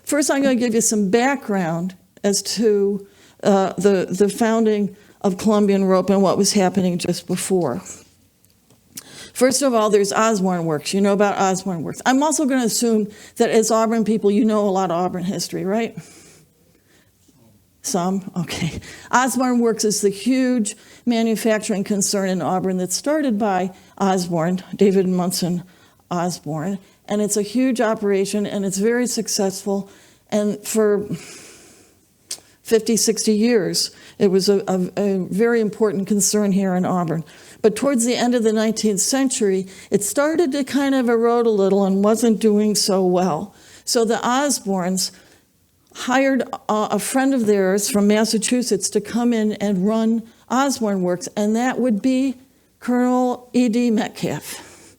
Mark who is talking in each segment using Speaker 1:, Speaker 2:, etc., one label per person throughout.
Speaker 1: First, I'm going to give you some background as to the founding of Columbian Rope and what was happening just before. First of all, there's Osborne Works. You know about Osborne Works. I'm also going to assume that as Auburn people, you know a lot of Auburn history, right? Some? Okay. Osborne Works is the huge manufacturing concern in Auburn that started by Osborne, David Munson Osborne, and it's a huge operation, and it's very successful, and for 50, 60 years, it was a very important concern here in Auburn. But towards the end of the 19th century, it started to kind of erode a little and wasn't doing so well. So the Osbornes hired a friend of theirs from Massachusetts to come in and run Osborne Works, and that would be Colonel E.D. Metcalf.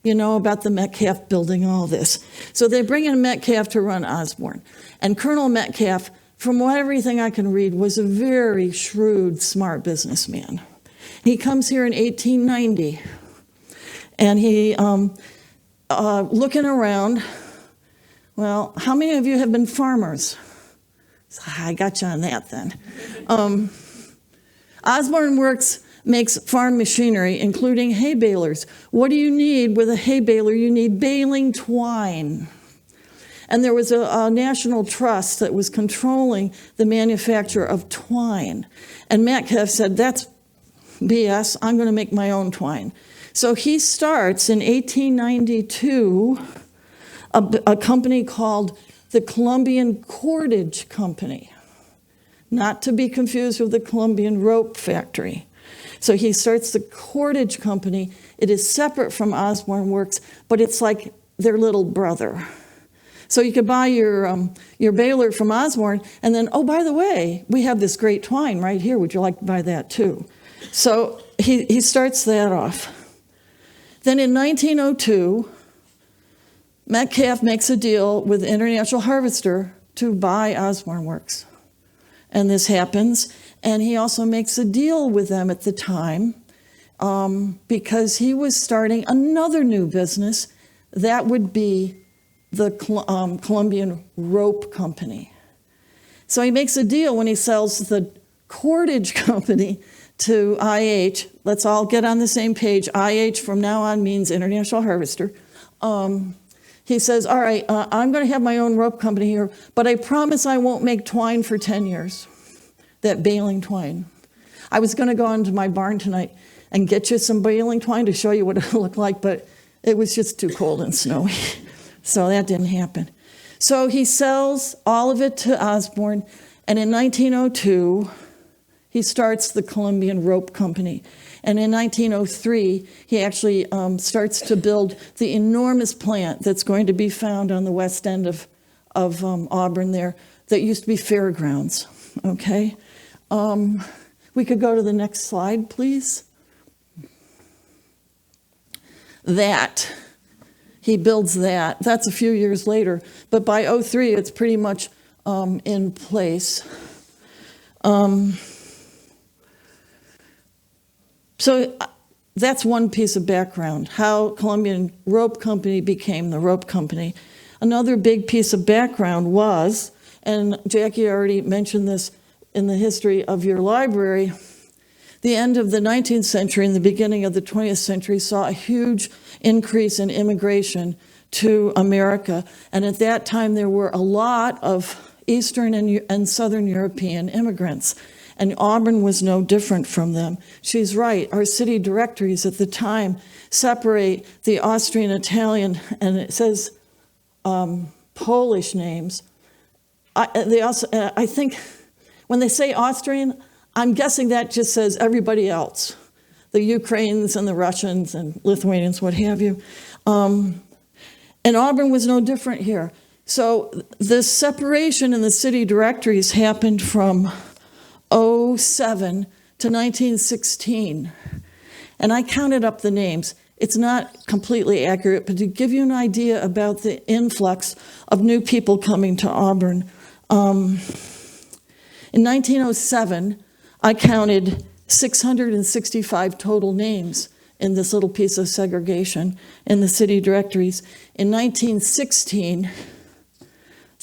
Speaker 1: You know about the Metcalf building, all this. So they bring in Metcalf to run Osborne. And Colonel Metcalf, from everything I can read, was a very shrewd, smart businessman. He comes here in 1890, and he, looking around, well, how many of you have been farmers? I got you on that then. Osborne Works makes farm machinery, including hay balers. What do you need with a hay baler? You need baling twine. And there was a national trust that was controlling the manufacture of twine. And Metcalf said, that's BS, I'm going to make my own twine. So he starts in 1892 a company called the Columbian Cordage Company, not to be confused with the Columbian Rope Factory. So he starts the Cordage Company. It is separate from Osborne Works, but it's like their little brother. So you could buy your baler from Osborne, and then, oh, by the way, we have this great twine right here. Would you like to buy that too? So he starts that off. Then in 1902, Metcalf makes a deal with International Harvester to buy Osborne Works. And this happens. And he also makes a deal with them at the time because he was starting another new business. That would be the Columbian Rope Company. So he makes a deal when he sells the Cordage Company to IH. Let's all get on the same page. IH from now on means International Harvester. He says, all right, I'm going to have my own rope company here, but I promise I won't make twine for 10 years, that baling twine. I was going to go into my barn tonight and get you some baling twine to show you what it looked like, but it was just too cold and snowy. So that didn't happen. So he sells all of it to Osborne, and in 1902, he starts the Columbian Rope Company. And in 1903, he actually starts to build the enormous plant that's going to be found on the west end of Auburn there that used to be fairgrounds, okay? We could go to the next slide, please. He builds that. That's a few years later. But by 2003, it's pretty much in place. So that's one piece of background, how Columbian Rope Company became the Rope Company. Another big piece of background was, and Jackie already mentioned this in the history of your library, the end of the 19th century and the beginning of the 20th century saw a huge increase in immigration to America. And at that time, there were a lot of Eastern and Southern European immigrants. And Auburn was no different from them. She's right. Our city directories at the time separate the Austrian, Italian, and it says Polish names. I think when they say Austrian, I'm guessing that just says everybody else, the Ukrainians and the Russians and Lithuanians, what have you. And Auburn was no different here. So the separation in the city directories happened from 2007 to 1916. And I counted up the names. It's not completely accurate, but to give you an idea about the influx of new people coming to Auburn. In 1907, I counted 665 total names in this little piece of segregation in the city directories. In 1916,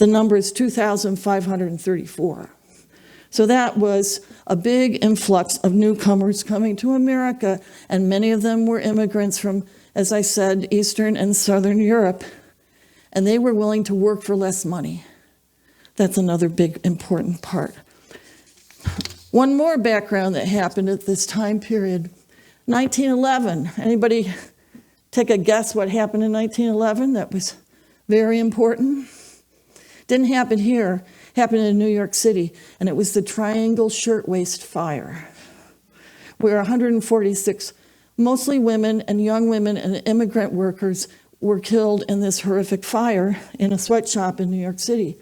Speaker 1: the number is 2,534. So that was a big influx of newcomers coming to America, and many of them were immigrants from, as I said, Eastern and Southern Europe, and they were willing to work for less money. That's another big important part. One more background that happened at this time period, 1911. Anybody take a guess what happened in 1911 that was very important? Didn't happen here, happened in New York City, and it was the Triangle Shirtwaist Fire, where 146, mostly women and young women and immigrant workers, were killed in this horrific fire in a sweatshop in New York City.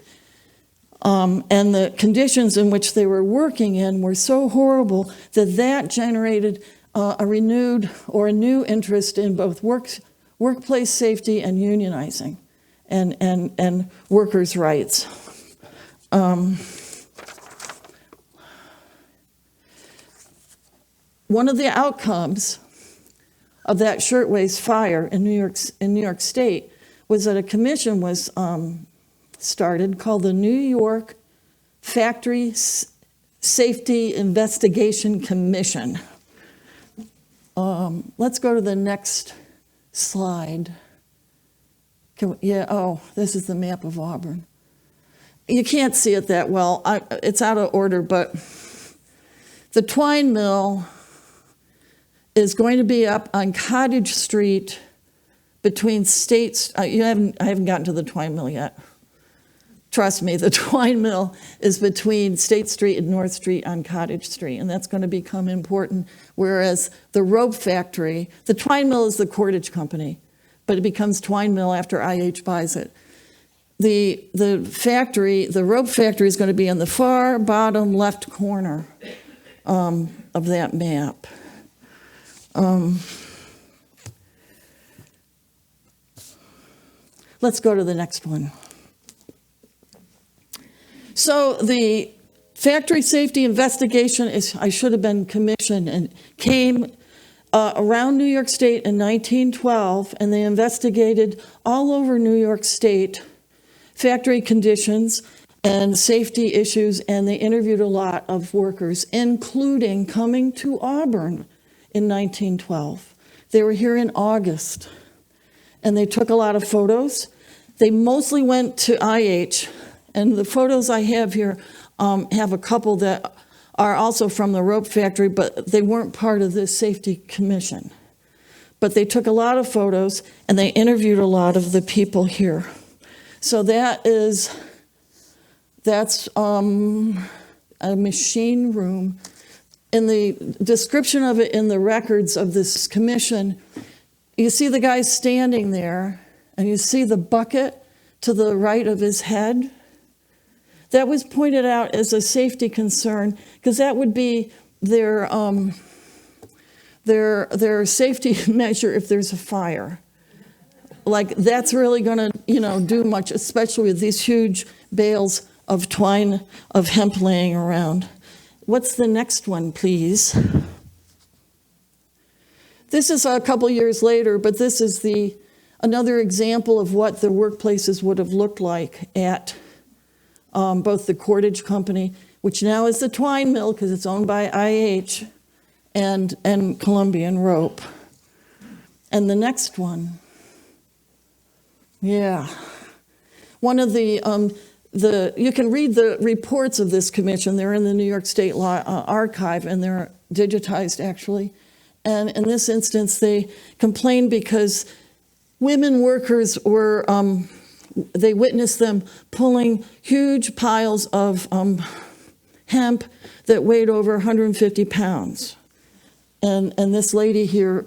Speaker 1: And the conditions in which they were working in were so horrible that generated a renewed or a new interest in both workplace safety and unionizing and workers' rights. One of the outcomes of that shirtwaist fire in New York State was that a commission was started called the New York Factory Safety Investigation Commission. Let's go to the next slide. This is the map of Auburn. You can't see it that well. It's out of order, but the twine mill is going to be up on Cottage Street between States. I haven't gotten to the twine mill yet. Trust me, the twine mill is between State Street and North Street on Cottage Street, and that's going to become important. Whereas the rope factory, the twine mill is the cordage company, but it becomes twine mill after IH buys it. The rope factory is going to be in the far bottom left corner of that map. Let's go to the next one. So the factory safety investigation I should have been commissioned, and came around New York State in 1912, and they investigated all over New York State factory conditions and safety issues, and they interviewed a lot of workers, including coming to Auburn in 1912. They were here in August, and they took a lot of photos. They mostly went to IH, and the photos I have here have a couple that are also from the rope factory, but they weren't part of this safety commission. But they took a lot of photos, and they interviewed a lot of the people here. So that's a machine room. In the description of it in the records of this commission, you see the guy standing there, and you see the bucket to the right of his head. That was pointed out as a safety concern, because that would be their safety measure if there's a fire. Like, that's really going to, do much, especially with these huge bales of twine of hemp laying around. What's the next one, please? This is a couple years later, but this is another example of what the workplaces would have looked like at both the cordage company, which now is the twine mill because it's owned by IH, and Columbian Rope. And the next one. Yeah. One of you can read the reports of this commission. They're in the New York State Law Archive, and they're digitized, actually. And in this instance, they complained because women workers were, they witnessed them pulling huge piles of hemp that weighed over 150 pounds. And this lady here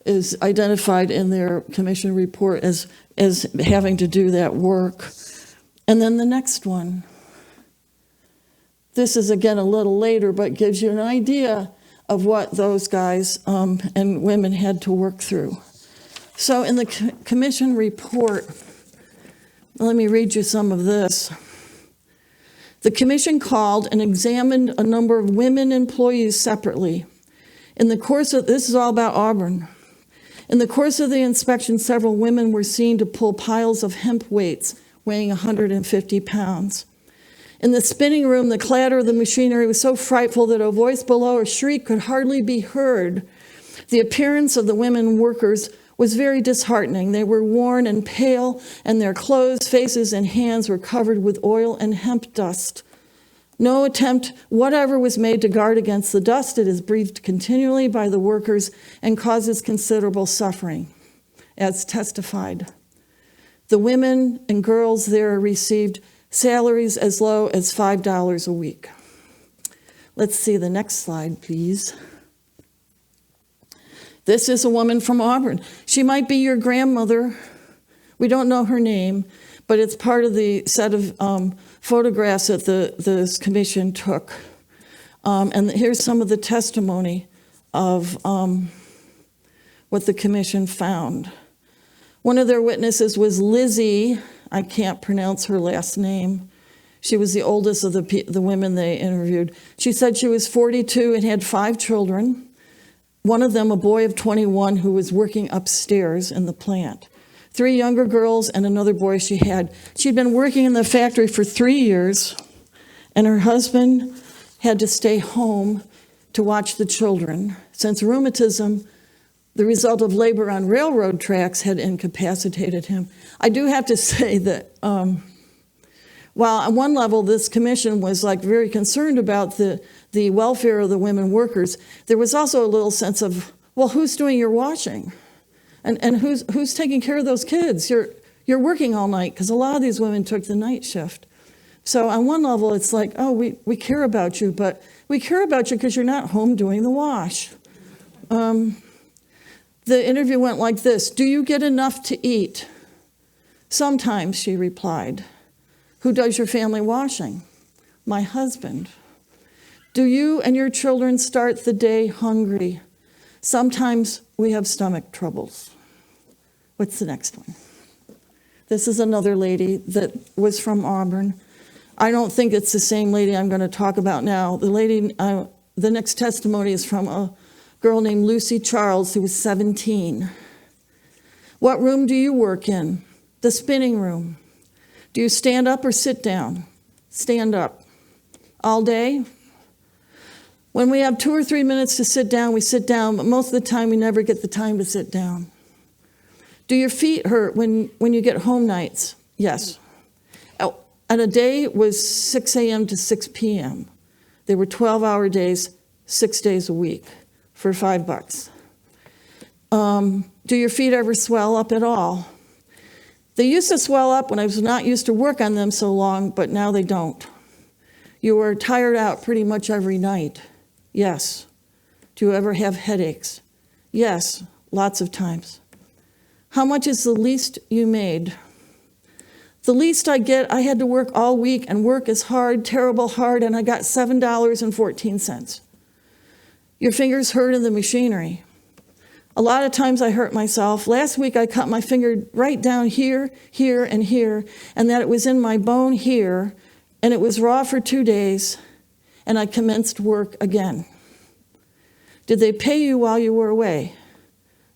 Speaker 1: is identified in their commission report as having to do that work. And then the next one. This is, again, a little later, but gives you an idea of what those guys and women had to work through. So in the commission report, let me read you some of this. The commission called and examined a number of women employees separately. In the course of, this is all about Auburn. In the course of the inspection, several women were seen to pull piles of hemp weights weighing 150 pounds. In the spinning room, the clatter of the machinery was so frightful that a voice below, a shriek, could hardly be heard. The appearance of the women workers was very disheartening. They were worn and pale, and their clothes, faces, and hands were covered with oil and hemp dust. No attempt whatever was made to guard against the dust. It is breathed continually by the workers and causes considerable suffering, as testified. The women and girls there received salaries as low as $5 a week. Let's see the next slide, please. This is a woman from Auburn. She might be your grandmother. We don't know her name, but it's part of the set of photographs that the commission took. And here's some of the testimony of what the commission found. One of their witnesses was Lizzie. I can't pronounce her last name. She was the oldest of the women they interviewed. She said she was 42 and had 5 children. One of them, a boy of 21, who was working upstairs in the plant. 3 younger girls and another boy she had. She'd been working in the factory for 3 years, and her husband had to stay home to watch the children, since rheumatism, the result of labor on railroad tracks, had incapacitated him. I do have to say that while on one level this commission was very concerned about the welfare of the women workers, there was also a little sense of, well, who's doing your washing? And who's taking care of those kids? You're working all night, because a lot of these women took the night shift. So on one level, it's like, oh, we care about you, but we care about you because you're not home doing the wash. The interview went like this: do you get enough to eat? Sometimes, she replied. Who does your family washing? My husband. Do you and your children start the day hungry? Sometimes we have stomach troubles. What's the next one? This is another lady that was from Auburn. I don't think it's the same lady I'm going to talk about now. The next testimony is from a girl named Lucy Charles, who was 17. What room do you work in? The spinning room. Do you stand up or sit down? Stand up. All day? When we have 2 or 3 minutes to sit down, we sit down, but most of the time we never get the time to sit down. Do your feet hurt when you get home nights? Yes. And a day was 6 a.m. to 6 p.m. They were 12-hour days, 6 days a week for $5. Do your feet ever swell up at all? They used to swell up when I was not used to work on them so long, but now they don't. You were tired out pretty much every night. Yes. Do you ever have headaches? Yes, lots of times. How much is the least you made? The least I get, I had to work all week, and work is hard, terrible hard, and I got $7.14. Your fingers hurt in the machinery. A lot of times I hurt myself. Last week I cut my finger right down here, here, and here, and that it was in my bone here, and it was raw for 2 days, and I commenced work again. Did they pay you while you were away?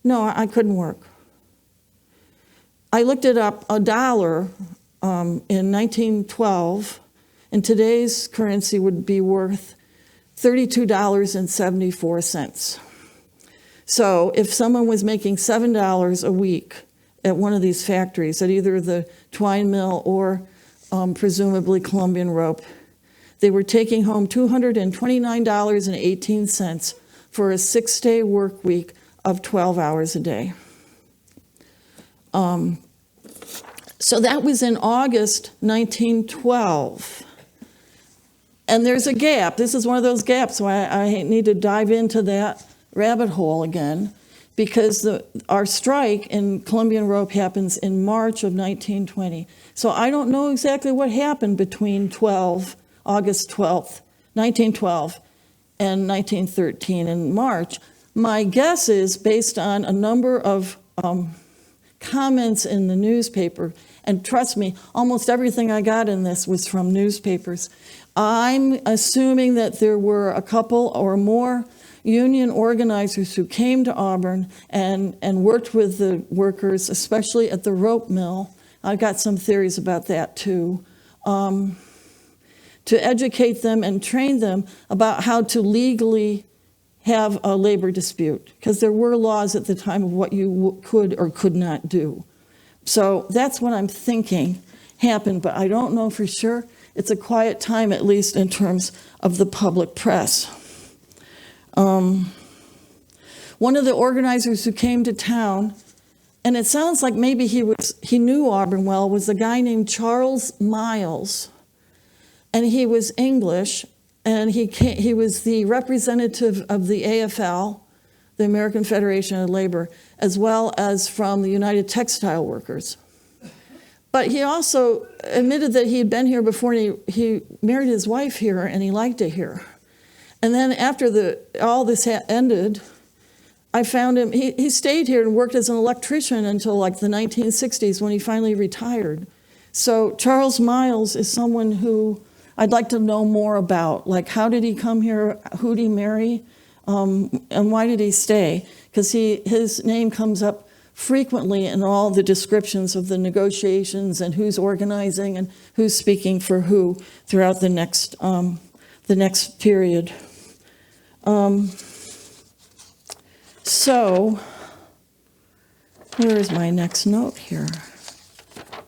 Speaker 1: No, I couldn't work. I looked it up. $1 in 1912 in today's currency would be worth $32.74. So if someone was making $7 a week at one of these factories, at either the twine mill or presumably Columbian Rope, they were taking home $229.18 for a 6-day work week of 12 hours a day. So that was in August 1912. And there's a gap. This is one of those gaps, so I need to dive into that rabbit hole again, because our strike in Columbian Rope happens in March of 1920. So I don't know exactly what happened between August 12th, 1912 and 1913 in March. My guess is, based on a number of comments in the newspaper, and trust me, almost everything I got in this was from newspapers. I'm assuming that there were a couple or more union organizers who came to Auburn and worked with the workers, especially at the rope mill, I've got some theories about that too. To educate them and train them about how to legally have a labor dispute, because there were laws at the time of what you could or could not do. So that's what I'm thinking happened, but I don't know for sure. It's a quiet time, at least in terms of the public press. One of the organizers who came to town, and it sounds like maybe he knew Auburn well, was a guy named Charles Miles. And he was English, and he was the representative of the AFL, the American Federation of Labor, as well as from the United Textile Workers. But he also admitted that he had been here before, and he married his wife here, and he liked it here. And then after all this ended, I found him, he stayed here and worked as an electrician until like the 1960s when he finally retired. So Charles Miles is someone who I'd like to know more about, like how did he come here, who did he marry, and why did he stay? Because his name comes up frequently in all the descriptions of the negotiations and who's organizing and who's speaking for who throughout the next period. So, where is my next note here?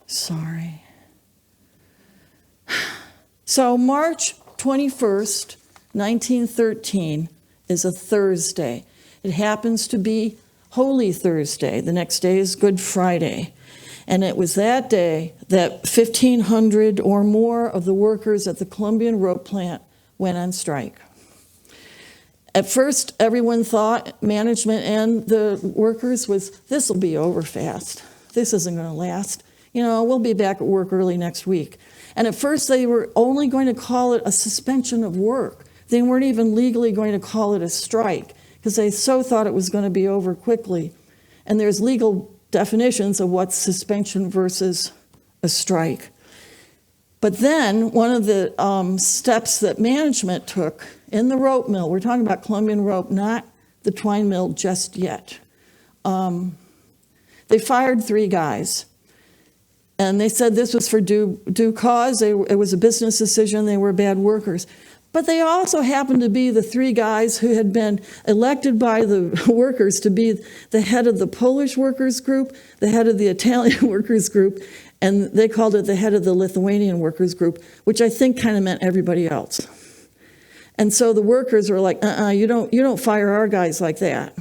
Speaker 1: Sorry. So March 21st, 1913 is a Thursday. It happens to be Holy Thursday. The next day is Good Friday. And it was that day that 1,500 or more of the workers at the Columbian Rope plant went on strike. At first, everyone thought, management and the workers, this will be over fast. This isn't going to last. We'll be back at work early next week. And at first, they were only going to call it a suspension of work. They weren't even legally going to call it a strike because they so thought it was going to be over quickly. And there's legal definitions of what's suspension versus a strike. But then one of the steps that management took in the rope mill, we're talking about Columbian Rope, not the twine mill just yet. They fired 3 guys. And they said this was for due cause. It was a business decision. They were bad workers. But they also happened to be the 3 guys who had been elected by the workers to be the head of the Polish workers group, the head of the Italian workers group, and they called it the head of the Lithuanian workers group, which I think kind of meant everybody else. And so the workers were like, you don't fire our guys like that.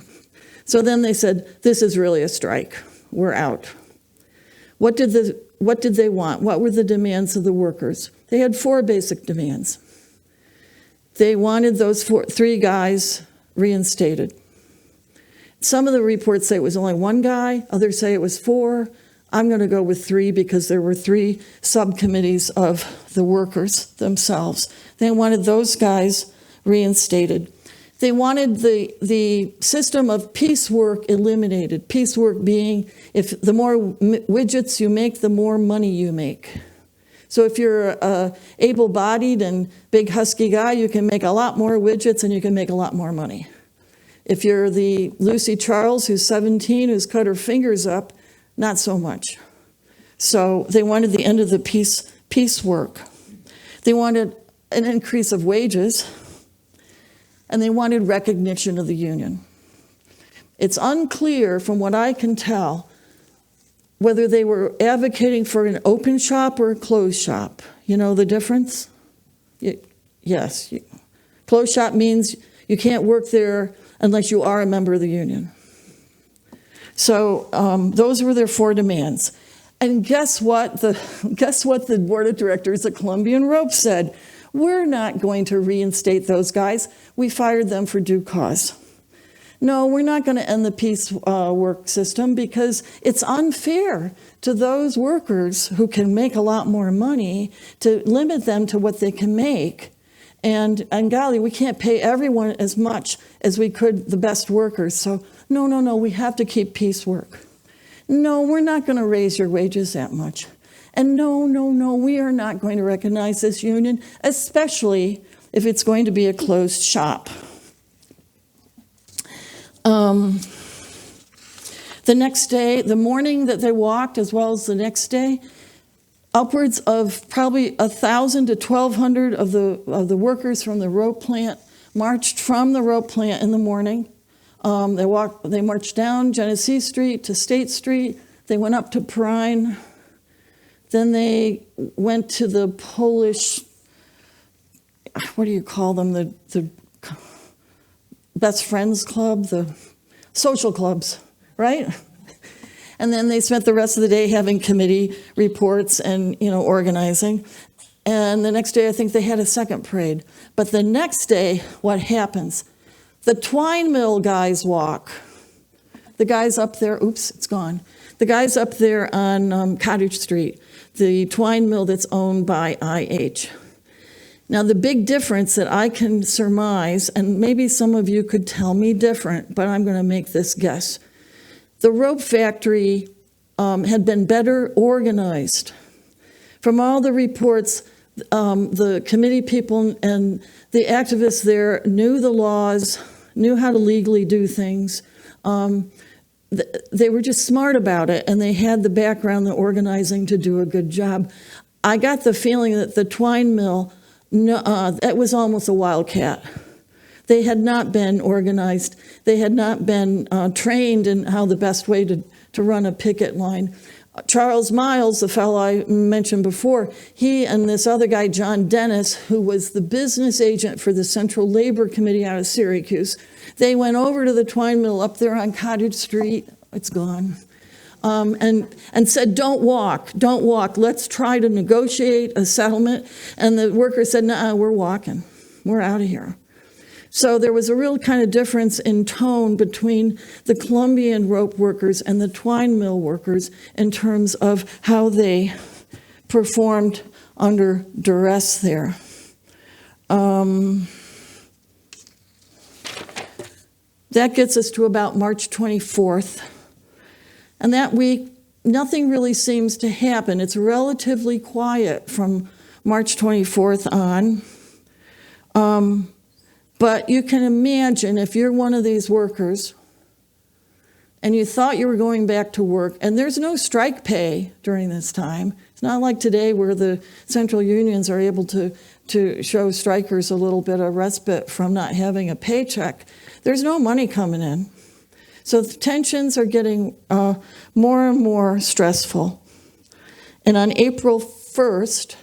Speaker 1: So then they said, this is really a strike. We're out. What did they want? What were the demands of the workers? They had 4 basic demands. They wanted those 3 guys reinstated. Some of the reports say it was only 1 guy, others say it was 4. I'm going to go with 3 because there were 3 subcommittees of the workers themselves. They wanted those guys reinstated. They wanted the system of piecework eliminated. Piecework being, if the more widgets you make, the more money you make. So if you're a able-bodied and big husky guy, you can make a lot more widgets and you can make a lot more money. If you're the Lucy Charles, who's 17, who's cut her fingers up, not so much. So they wanted the end of the piecework. They wanted an increase of wages, and they wanted recognition of the union. It's unclear, from what I can tell, whether they were advocating for an open shop or a closed shop. You know the difference? Yes. Closed shop means you can't work there unless you are a member of the union. So those were their 4 demands. And guess what? Guess what the board of directors at Columbian Rope said? We're not going to reinstate those guys. We fired them for due cause. No, we're not going to end the piecework system because it's unfair to those workers who can make a lot more money to limit them to what they can make. And golly, we can't pay everyone as much as we could the best workers. So no, we have to keep piecework. No, we're not going to raise your wages that much. And no, we are not going to recognize this union, especially if it's going to be a closed shop. The next day, the morning that they walked, as well as the next day, upwards of probably 1,000 to 1,200 of the workers from the rope plant marched from the rope plant in the morning. They marched down Genesee Street to State Street. They went up to Perrine. Then they went to the Polish, what do you call them? The best friends club, the social clubs, right? And then they spent the rest of the day having committee reports and, organizing. And the next day, I think they had a second parade. But the next day, what happens? The twine mill guys walk. The guys up there, oops, it's gone. The guys up there on Cottage Street, the twine mill that's owned by IH. Now, the big difference that I can surmise, and maybe some of you could tell me different, but I'm going to make this guess. The rope factory had been better organized. From all the reports, the committee people and the activists there knew the laws, knew how to legally do things. They were just smart about it, and they had the background, the organizing to do a good job. I got the feeling that the twine mill, it was almost a wildcat. They had not been organized. They had not been trained in how the best way to run a picket line. Charles Miles, the fellow I mentioned before, he and this other guy, John Dennis, who was the business agent for the Central Labor Committee out of Syracuse, they went over to the twine mill up there on Cottage Street, it's gone, and said, don't walk, let's try to negotiate a settlement. And the workers said, no, we're walking, we're out of here. So there was a real kind of difference in tone between the Columbian rope workers and the twine mill workers in terms of how they performed under duress there. That gets us to about March 24th. And that week, nothing really seems to happen. It's relatively quiet from March 24th on. But you can imagine if you're one of these workers and you thought you were going back to work, and there's no strike pay during this time. It's not like today where the central unions are able to show strikers a little bit of respite from not having a paycheck. There's no money coming in. So the tensions are getting more and more stressful. And on April 1st,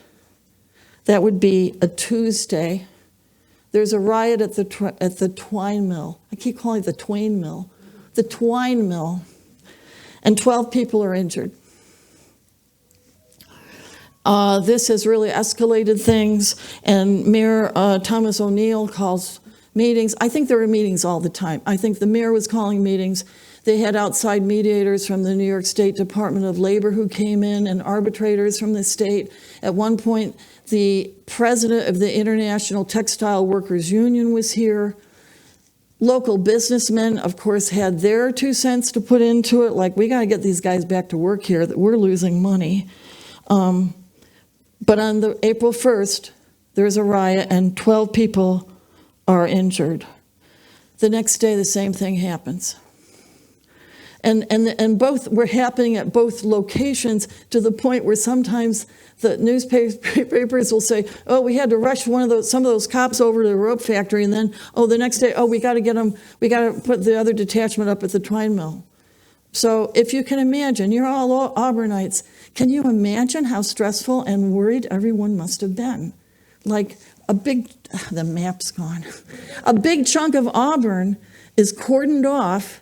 Speaker 1: that would be a Tuesday, there's a riot at the twine mill. I keep calling it the Twain mill. The twine mill. And 12 people are injured. This has really escalated things, and Mayor Thomas O'Neill calls meetings. I think there were meetings all the time. I think the mayor was calling meetings. They had outside mediators from the New York State Department of Labor who came in, and arbitrators from the state. At one point, the president of the International Textile Workers Union was here. Local businessmen, of course, had their 2 cents to put into it, like, we got to get these guys back to work here, that we're losing money. But on April 1st, there's a riot and 12 people are injured. The next day, the same thing happens. And both were happening at both locations, to the point where sometimes the newspapers will say, oh, we had to rush some of those cops over to the rope factory, and then, the next day, we got to get them, we got to put the other detachment up at the twine mill. So if you can imagine, you're all Auburnites, can you imagine how stressful and worried everyone must have been? Like the map's gone. A big chunk of Auburn is cordoned off,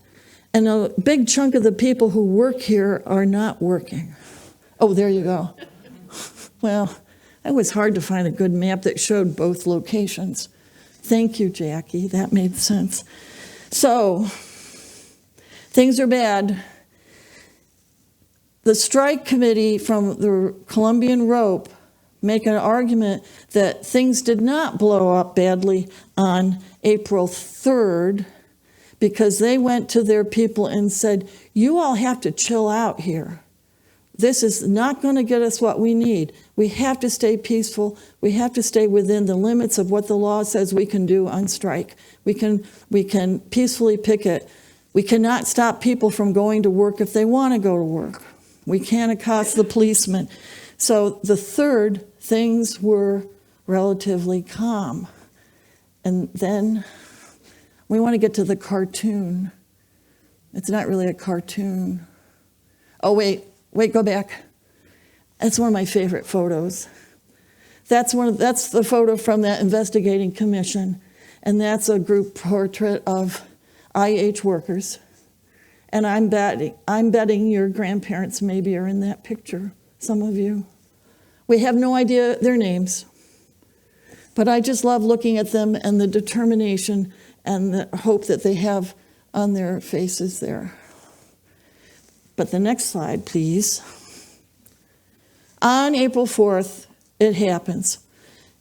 Speaker 1: and a big chunk of the people who work here are not working. Oh, there you go. Well, it was hard to find a good map that showed both locations. Thank you, Jackie. That made sense. So, things are bad. The strike committee from the Columbian Rope make an argument that things did not blow up badly on April 3rd, because they went to their people and said, you all have to chill out here. This is not going to get us what we need. We have to stay peaceful. We have to stay within the limits of what the law says we can do on strike. We can peacefully picket. We cannot stop people from going to work if they want to go to work. We can't accost the policeman. So the third, things were relatively calm. And then we want to get to the cartoon. It's not really a cartoon. Oh, wait, go back. That's one of my favorite photos. That's the photo from that investigating commission. And that's a group portrait of IH workers. And I'm betting your grandparents maybe are in that picture, some of you. We have no idea their names. But I just love looking at them and the determination and the hope that they have on their faces there. But the next slide, please. On April 4th, it happens.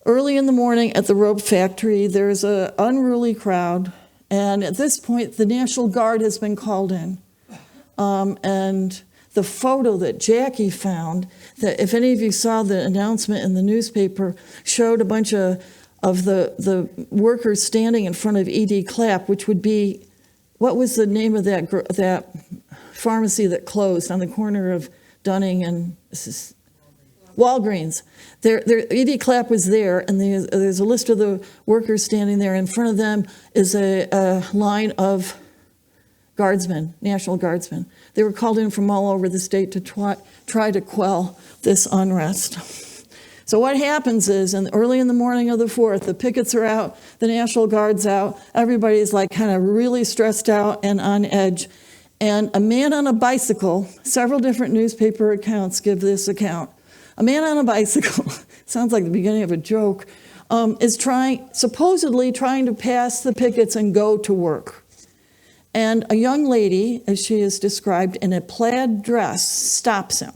Speaker 1: Early in the morning at the rope factory, there's an unruly crowd. And at this point, the National Guard has been called in. And the photo that Jackie found, that if any of you saw the announcement in the newspaper, showed a bunch of the workers standing in front of E.D. Clapp, which would be, what was the name of that pharmacy that closed on the corner of Dunning and Walgreens. E.D. Clapp was there, and there's a list of the workers standing there. In front of them is a line of guardsmen, National Guardsmen. They were called in from all over the state to try to quell this unrest. So what happens is, early in the morning of the 4th, the pickets are out, the National Guard's out, everybody's like kind of really stressed out and on edge. And a man on a bicycle, several different newspaper accounts give this account. A man on a bicycle, sounds like the beginning of a joke, is supposedly trying to pass the pickets and go to work. And a young lady, as she is described, in a plaid dress, stops him.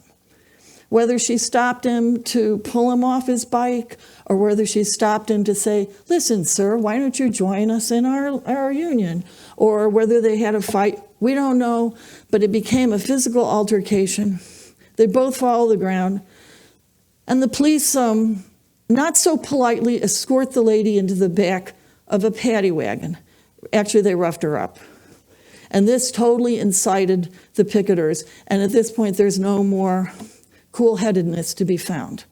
Speaker 1: Whether she stopped him to pull him off his bike, or whether she stopped him to say, "Listen, sir, why don't you join us in our union?" Or whether they had a fight, we don't know, but it became a physical altercation. They both fall to the ground. And the police, not so politely, escort the lady into the back of a paddy wagon. Actually, they roughed her up. And this totally incited the picketers. And at this point, there's no more cool-headedness to be found.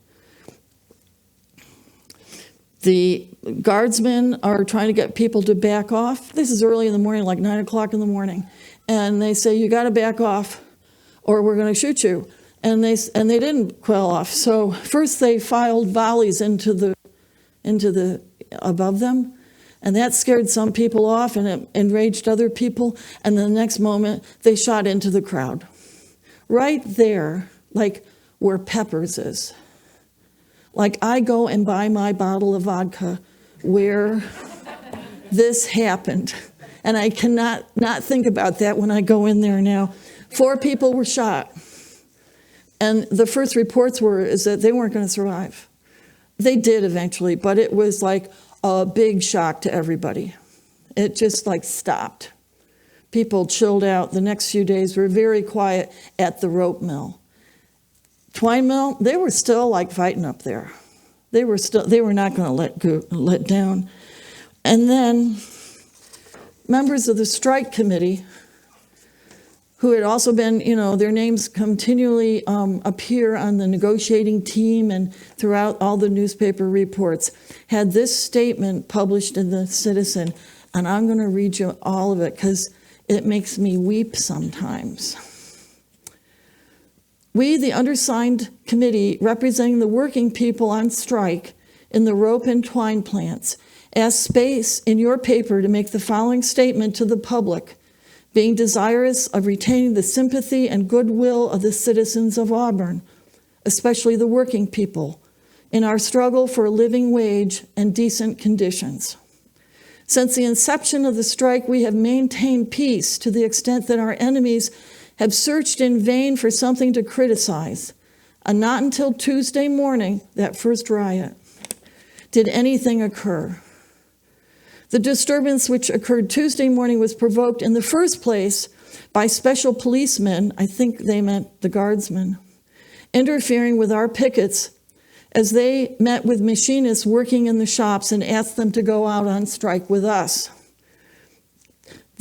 Speaker 1: The guardsmen are trying to get people to back off. This is early in the morning, like 9 o'clock in the morning. And they say, "You got to back off or we're going to shoot you." And they didn't quell off. So first they fired volleys into the above them. And that scared some people off and it enraged other people. And the next moment, they shot into the crowd. Right there, like where Peppers is. Like I go and buy my bottle of vodka where this happened. And I cannot not think about that when I go in there now. 4 people were shot. And the first reports is that they weren't going to survive. They did eventually, but it was like a big shock to everybody. It just like stopped. People chilled out. The next few days were very quiet at the rope mill. Twine mill, they were still like fighting up there. They were not going to let down. And then members of the strike committee, who had also been, their names continually appear on the negotiating team and throughout all the newspaper reports, had this statement published in the Citizen, and I'm going to read you all of it because it makes me weep sometimes. "We, the undersigned committee representing the working people on strike in the rope and twine plants, ask space in your paper to make the following statement to the public, being desirous of retaining the sympathy and goodwill of the citizens of Auburn, especially the working people, in our struggle for a living wage and decent conditions. Since the inception of the strike, we have maintained peace to the extent that our enemies have searched in vain for something to criticize, and not until Tuesday morning, that first riot, did anything occur. The disturbance which occurred Tuesday morning was provoked in the first place by special policemen, I think they meant the guardsmen, interfering with our pickets as they met with machinists working in the shops and asked them to go out on strike with us.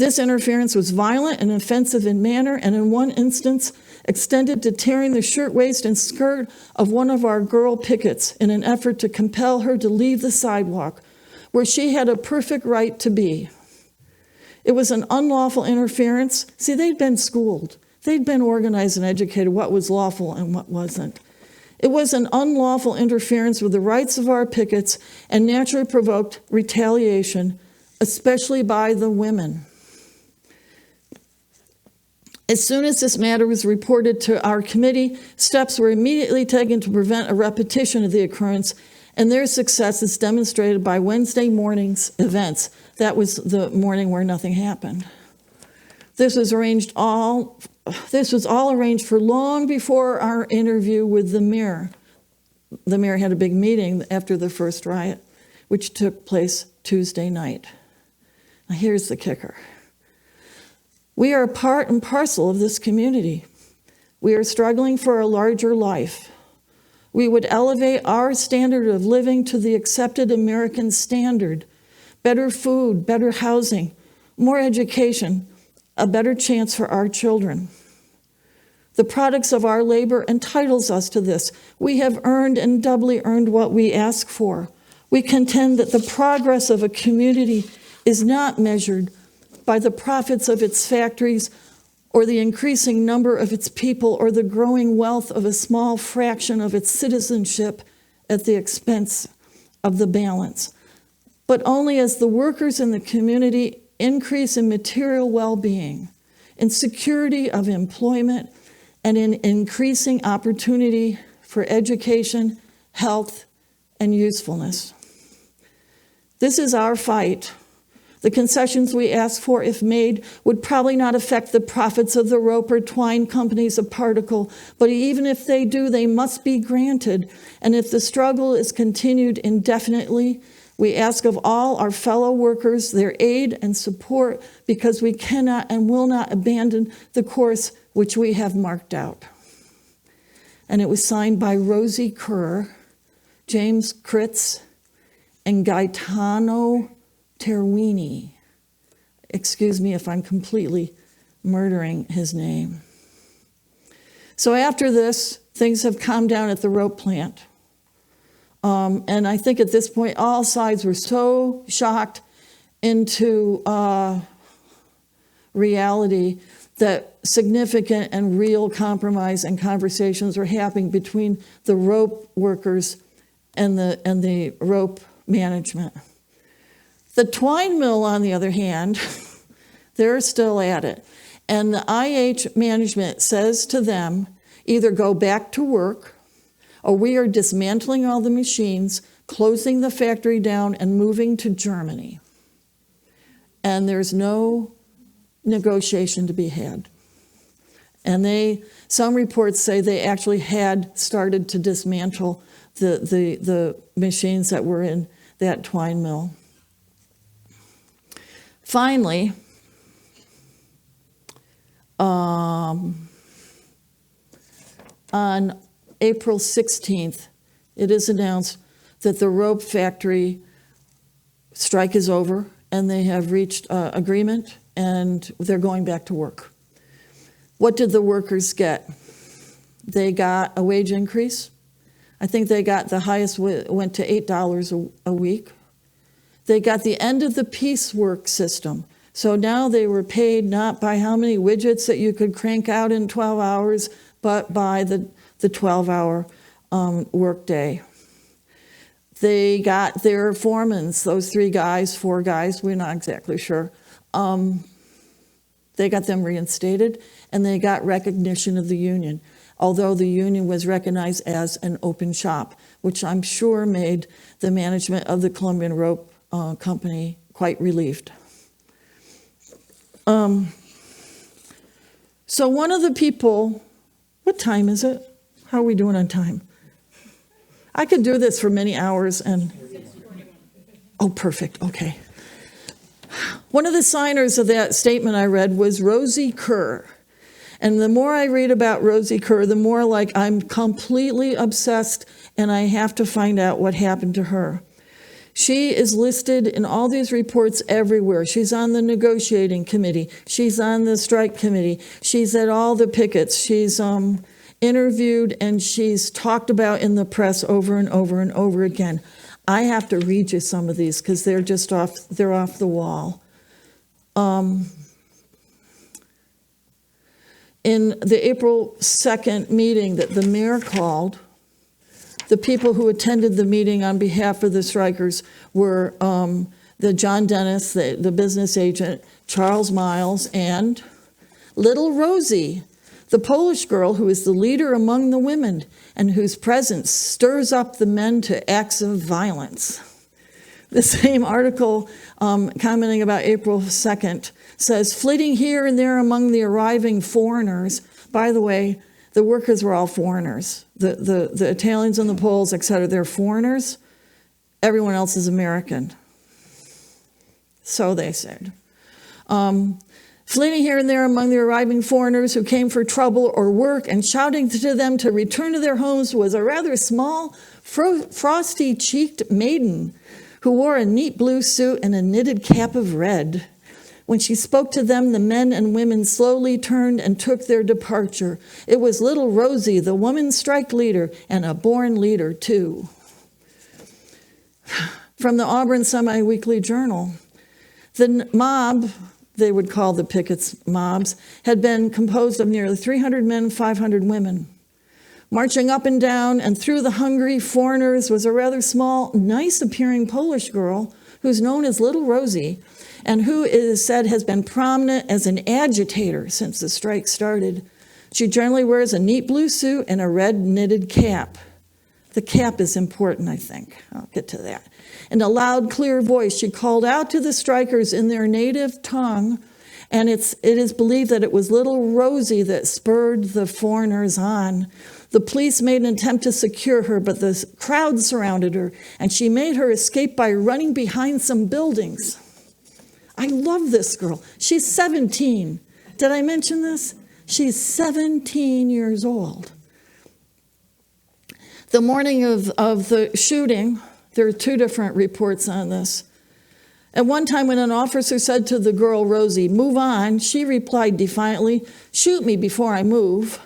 Speaker 1: This interference was violent and offensive in manner, and in one instance extended to tearing the shirtwaist and skirt of one of our girl pickets in an effort to compel her to leave the sidewalk, where she had a perfect right to be. It was an unlawful interference. See, they'd been schooled. They'd been organized and educated what was lawful and what wasn't. It was an unlawful interference with the rights of our pickets and naturally provoked retaliation, especially by the women. As soon as this matter was reported to our committee, steps were immediately taken to prevent a repetition of the occurrence, and their success is demonstrated by Wednesday morning's events. That was the morning where nothing happened. This was all arranged for long before our interview with the mayor. The mayor had a big meeting after the first riot, which took place Tuesday night. Now here's the kicker. We are part and parcel of this community. We are struggling for a larger life. We would elevate our standard of living to the accepted American standard. Better food, better housing, more education, a better chance for our children. The products of our labor entitles us to this. We have earned and doubly earned what we ask for. We contend that the progress of a community is not measured by the profits of its factories or the increasing number of its people or the growing wealth of a small fraction of its citizenship at the expense of the balance, but only as the workers in the community increase in material well-being, in security of employment, and in increasing opportunity for education, health, and usefulness. This is our fight. The concessions we ask for, if made, would probably not affect the profits of the rope or twine companies a particle, but even if they do, they must be granted. And if the struggle is continued indefinitely, we ask of all our fellow workers their aid and support, because we cannot and will not abandon the course which we have marked out. And it was signed by Rosie Kerr, James Kritz, and Gaetano Terwini. Excuse me if I'm completely murdering his name. So after this, things have calmed down at the rope plant. And I think at this point, all sides were so shocked into reality that significant and real compromise and conversations were happening between the rope workers and the rope management. The twine mill, on the other hand, they're still at it. And the IH management says to them, either go back to work, or we are dismantling all the machines, closing the factory down, and moving to Germany. And there's no negotiation to be had. And some reports say they actually had started to dismantle the machines that were in that twine mill. Finally, on April 16th, it is announced that the rope factory strike is over and they have reached agreement and they're going back to work. What did the workers get? They got a wage increase. I think they got the highest went to $8 a week. They got the end of the piecework system. So now they were paid not by how many widgets that you could crank out in 12 hours, but by the 12-hour workday. They got their foremans, those 4 guys, we're not exactly sure. They got them reinstated, and they got recognition of the union, although the union was recognized as an open shop, which I'm sure made the management of the Columbian Rope Company quite relieved. So one of the people, what time is it? How are we doing on time? I could do this for many hours and, oh, perfect, okay. One of the signers of that statement I read was Rosie Kerr. And the more I read about Rosie Kerr, the more like I'm completely obsessed and I have to find out what happened to her. She is listed in all these reports everywhere. She's on the negotiating committee. She's on the strike committee. She's at all the pickets. She's interviewed and she's talked about in the press over and over and over again. I have to read you some of these because they're just off the wall. In the April 2nd meeting that the mayor called, the people who attended the meeting on behalf of the strikers were the John Dennis, the business agent, Charles Miles, and little Rosie, the Polish girl who is the leader among the women and whose presence stirs up the men to acts of violence. The same article commenting about April 2nd says, flitting here and there among the arriving foreigners. By the way, the workers were all foreigners. The Italians and the Poles, et cetera, they're foreigners. Everyone else is American. So they said. Fleeing here and there among the arriving foreigners who came for trouble or work and shouting to them to return to their homes was a rather small, frosty-cheeked maiden who wore a neat blue suit and a knitted cap of red. When she spoke to them, the men and women slowly turned and took their departure. It was little Rosie, the woman strike leader, and a born leader, too. From the Auburn Semi-Weekly Journal, the mob, they would call the pickets mobs, had been composed of nearly 300 men, 500 women. Marching up and down and through the hungry foreigners was a rather small, nice-appearing Polish girl who's known as Little Rosie, and who, it is said, has been prominent as an agitator since the strike started. She generally wears a neat blue suit and a red knitted cap. The cap is important, I think. I'll get to that. In a loud, clear voice, she called out to the strikers in their native tongue, and it is believed that it was little Rosie that spurred the foreigners on. The police made an attempt to secure her, but the crowd surrounded her, and she made her escape by running behind some buildings. I love this girl. She's 17. Did I mention this? She's 17 years old. The morning of the shooting, there are two different reports on this. At one time when an officer said to the girl, Rosie, move on, she replied defiantly, shoot me before I move.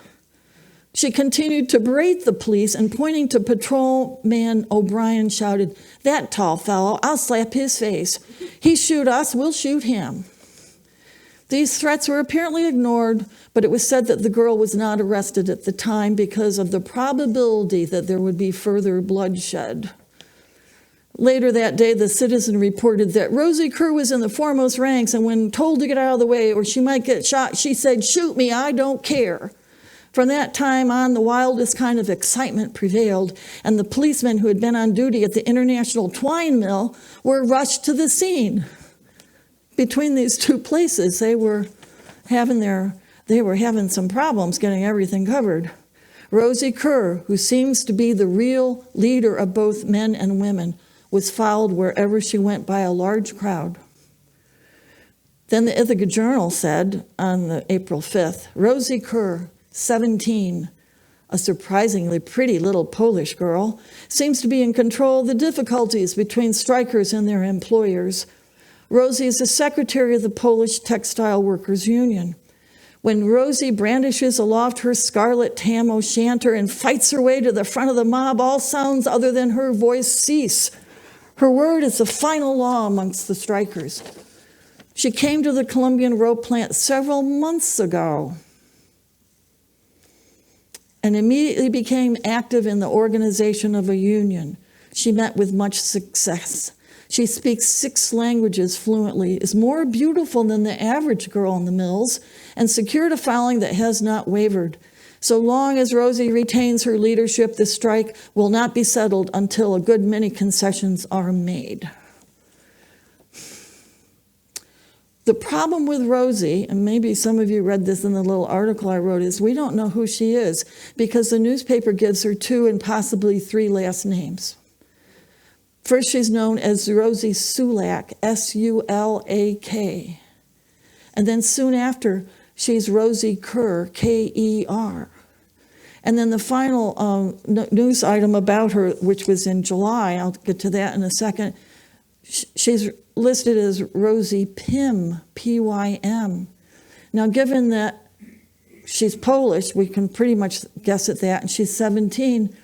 Speaker 1: She continued to berate the police and pointing to patrolman O'Brien shouted, that tall fellow, I'll slap his face. He shoot us, we'll shoot him. These threats were apparently ignored, but it was said that the girl was not arrested at the time because of the probability that there would be further bloodshed. Later that day, the Citizen reported that Rosie Kerr was in the foremost ranks, and when told to get out of the way or she might get shot, she said, shoot me, I don't care. From that time on, the wildest kind of excitement prevailed, and the policemen who had been on duty at the International Twine Mill were rushed to the scene. Between these two places, they were having some problems getting everything covered. Rosie Kerr, who seems to be the real leader of both men and women, was followed wherever she went by a large crowd. Then the Ithaca Journal said on April 5th, Rosie Kerr, 17, a surprisingly pretty little Polish girl, seems to be in control of the difficulties between strikers and their employers. Rosie is the secretary of the Polish Textile Workers Union. When Rosie brandishes aloft her scarlet tam o' shanter and fights her way to the front of the mob, all sounds other than her voice cease. Her word is the final law amongst the strikers. She came to the Columbian Rope plant several months ago and immediately became active in the organization of a union. She met with much success. She speaks 6 languages fluently, is more beautiful than the average girl in the mills, and secured a following that has not wavered. So long as Rosie retains her leadership, the strike will not be settled until a good many concessions are made. The problem with Rosie, and maybe some of you read this in the little article I wrote, is we don't know who she is because the newspaper gives her 2 and possibly 3 last names. First, she's known as Rosie Sulak, S-U-L-A-K. And then soon after, she's Rosie Kerr, K-E-R. And then the final news item about her, which was in July, I'll get to that in a second, She's listed as Rosie Pym, P-Y-M. Now, given that she's Polish, we can pretty much guess at that, and she's 17.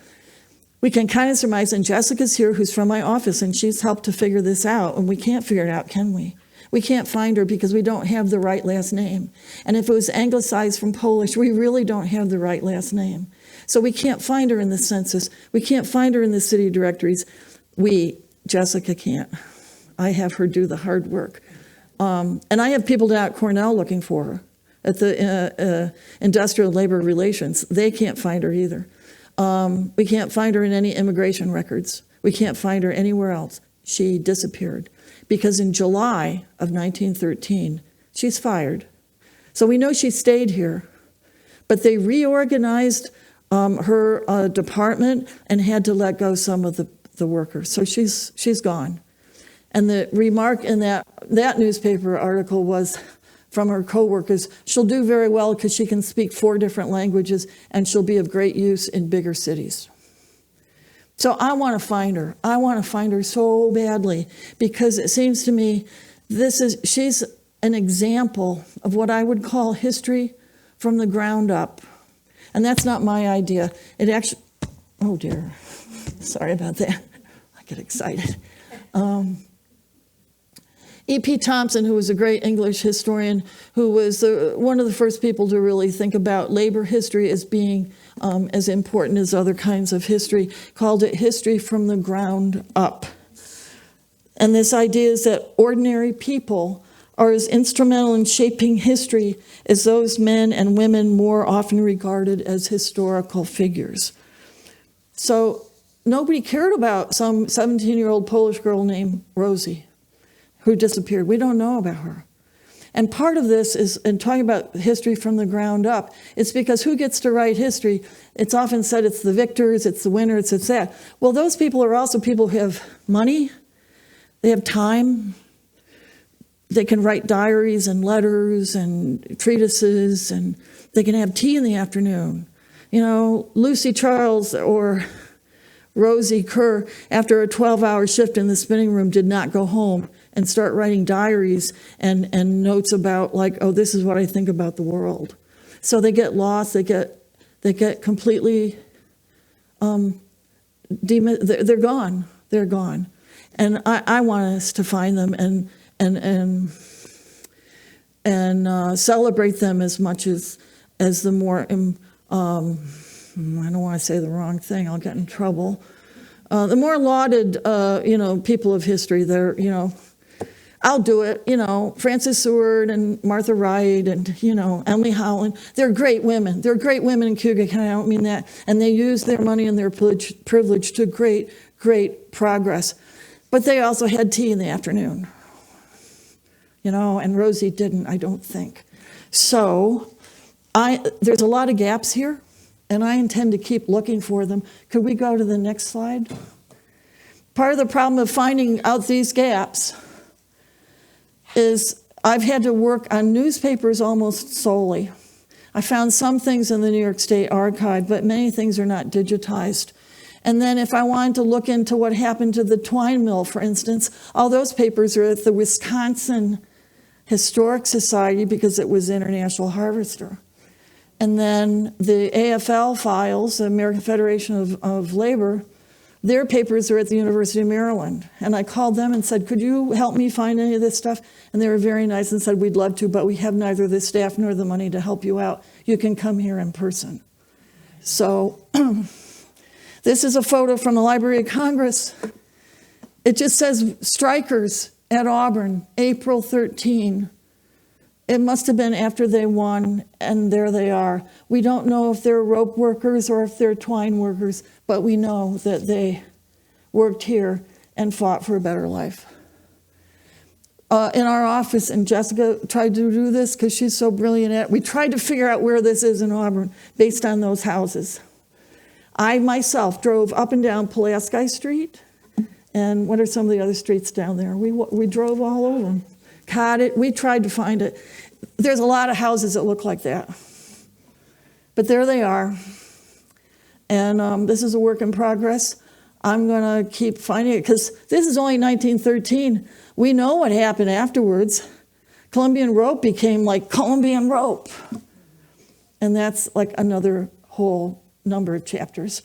Speaker 1: We can kind of surmise, and Jessica's here, who's from my office, and she's helped to figure this out, and we can't figure it out, can we? We can't find her because we don't have the right last name. And if it was anglicized from Polish, we really don't have the right last name. So we can't find her in the census. We can't find her in the city directories. Jessica can't. I have her do the hard work. And I have people down at Cornell looking for her at the Industrial Labor Relations. They can't find her either. We can't find her in any immigration records. We can't find her anywhere else. She disappeared because in July of 1913, she's fired. So we know she stayed here, but they reorganized her department and had to let go some of the workers. So she's gone. And the remark in that newspaper article was from her coworkers, she'll do very well because she can speak 4 different languages and she'll be of great use in bigger cities. So I want to find her. I want to find her so badly because it seems to me she's an example of what I would call history from the ground up. And that's not my idea. It actually, oh dear, sorry about that. I get excited. E.P. Thompson, who was a great English historian, who was one of the first people to really think about labor history as being as important as other kinds of history, called it history from the ground up. And this idea is that ordinary people are as instrumental in shaping history as those men and women more often regarded as historical figures. So nobody cared about some 17-year-old Polish girl named Rosie who disappeared. We don't know about her. And part of this is, in talking about history from the ground up, it's because who gets to write history? It's often said it's the victors, it's the winners, it's that. Well, those people are also people who have money, they have time, they can write diaries and letters and treatises, and they can have tea in the afternoon. You know, Lucy Charles or Rosie Kerr, after a 12-hour shift in the spinning room, did not go home and start writing diaries and notes about, like, oh, this is what I think about the world. So they get lost, they get completely, they're gone. And I want us to find them and celebrate them as much as the more, I don't want to say the wrong thing, I'll get in trouble. The more lauded, people of history, they're, I'll do it, Frances Seward and Martha Wright and, Emily Howland. They're great women. They're great women in Cayuga County, I don't mean that. And they use their money and their privilege to great progress. But they also had tea in the afternoon, and Rosie didn't, I don't think. So there's a lot of gaps here, and I intend to keep looking for them. Could we go to the next slide? Part of the problem of finding out these gaps is I've had to work on newspapers almost solely. I found some things in the New York State Archive, but many things are not digitized. And then if I wanted to look into what happened to the twine mill, for instance, all those papers are at the Wisconsin Historic Society because it was International Harvester. And then the AFL files, the American Federation of Labor, their papers are at the University of Maryland. And I called them and said, could you help me find any of this stuff? And they were very nice and said, we'd love to, but we have neither the staff nor the money to help you out. You can come here in person. So this is a photo from the Library of Congress. It just says strikers at Auburn, April 13. It must have been after they won, and there they are. We don't know if they're rope workers or if they're twine workers, but we know that they worked here and fought for a better life. In our office, and Jessica tried to do this because she's so brilliant at it, we tried to figure out where this is in Auburn based on those houses. I myself drove up and down Pulaski Street, and what are some of the other streets down there? We drove all over them. Caught it. We tried to find it. There's a lot of houses that look like that. But there they are. And this is a work in progress. I'm going to keep finding it, because this is only 1913. We know what happened afterwards. Columbian rope became like Columbian rope. And that's like another whole number of chapters.